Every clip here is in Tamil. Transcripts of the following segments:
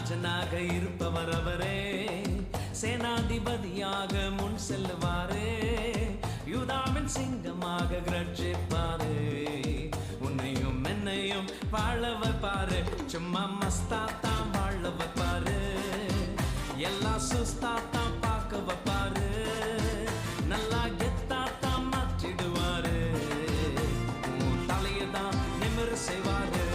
ராஜனாக இருப்பவர் அவரே, சேனாதிபதியாக முன் செல்லுவாரே, யூதாவின் சிங்கமாக கர்ஜிப்பாரே. உன்னையும் என்னையும் வாழ வைப்பாரு, சும்மா மஸ்தா தான் வாழ வைப்பாரு, எல்லா சுஸ்தா தான் பார்க்க வைப்பாரு, நல்லா கெத்தா தான் மாற்றிடுவாரு, உன் தலையதான் நிமிர செய்வாரு,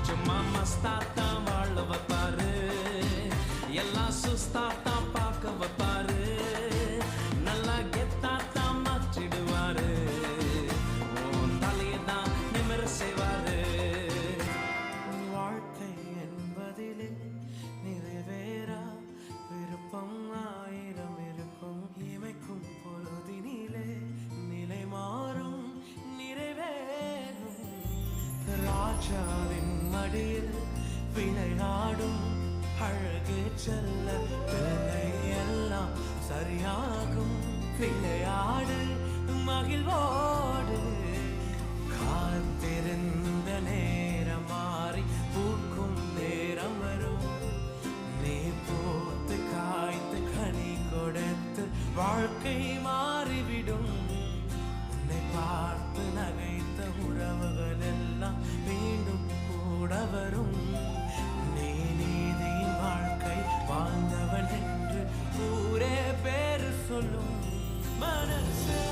சும்மா மஸ்தா தான் வாழ வைப்பாரு, எல்லா சுஸ்தா தான் பார்க்க வைப்பாரு, நல்லா கெத்தா தான் மாற்றிடுவாரு, உன் தலையதான் நிமிர செய்வாரு. வாழ்க்கை என்பதிலே நிறைவேறா விருப்பம் ஆயிரம் இருக்கும், இமைக்கும் பொழுதினிலே நிலை மாறும் நிறைவேறும். ராஜாவின் மடியில் விளையாடும் அழகு செல்ல பிள்ளை எல்லாம் சரியாகும், விளையாடு மகிழ்வோடு. காத்திருந்த நேரம் மாறி பூக்கும் நேரம் வரும், நீ பூத்து காய்த்து கனி கொடுத்து வாழ்க்கை மாறிவிடும். உன்னை பார்த்து நகைத்த உறவுகள் எல்லாம் மீண்டும் கூட வரும். நீ நீதியின் வாழ்க்கை வாழ்ந்தவன் என்று ஊரே பேரு சொல்லும். மனசே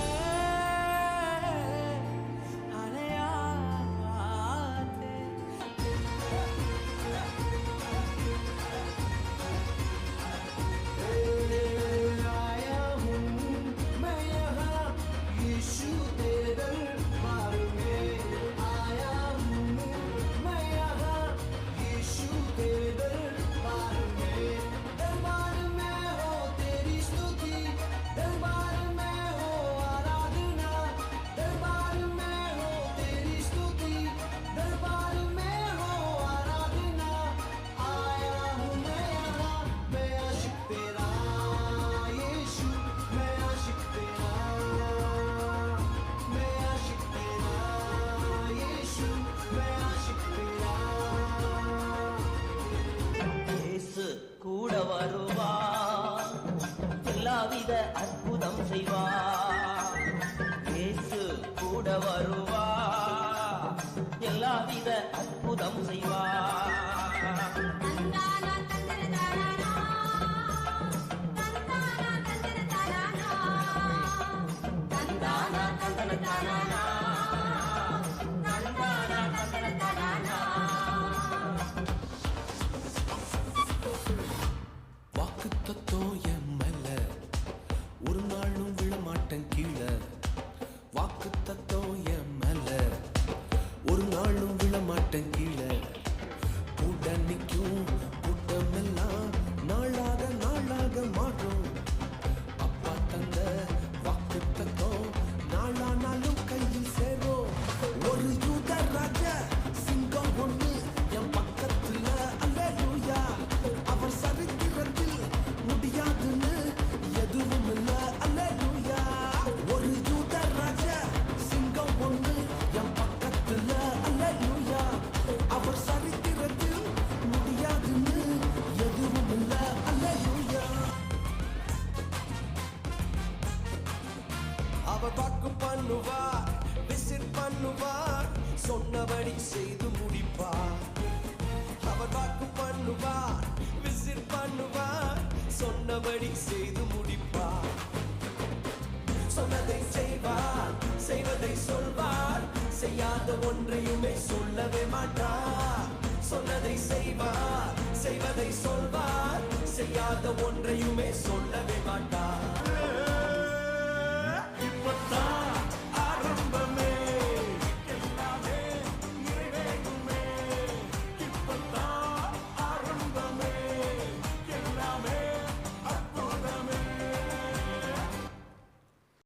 கூட வருவார், எல்லாவித அற்புதம் செய்வார். இயேசு கூட வருவார், எல்லாவித அற்புதம் செய்வார். ஒரு நாளும் விழமாட்டேன் கீழே, வாக்கு தத்துவம் என் மேல, ஒரு நாளும் விழமாட்டேன் கீழே. கூட நிற்கும் கூட்டமெல்லாம் நாளாக நாளாக மாறும். அப்பா தந்த வாக்கு தத்துவம் நாளானாலும் கையில் சேரும். ஒரு யூத ராஜ சிங்கம் ஒண்ணு என் பக்கத்துல, அல்லேலூயா. அவர் சரித்திரத்தில் முடியாதுன்னு எதுவும் இல்ல, அல்லேலூயா. ஒரு யூத ராஜ சிங்கம் ஒண்ணு என் பக்கத்துல, அல்லேலூயா. அவர் சரித்திரத்தில் முடியாதுன்னு எதுவும் இல்ல, அல்லேலூயா. அவர் வாக்கு பண்ணுவார், விசிட் பண்ணுவார், சொன்னபடி செய்து முடிப்பார். அவர் வாக்கு பண்ணுவார், விசிட் பண்ணுவார், சொன்னபடி செய்து முடிப்பார். சொன்னதை செய்வார், செய்வதை சொல்வார், செய்யாத ஒன்றையுமே சொல்லவே மாட்டார். சொன்னதை செய்வார், செய்வதை சொல்வார், செய்யாத ஒன்றையுமே சொல்லவே மாட்டார்.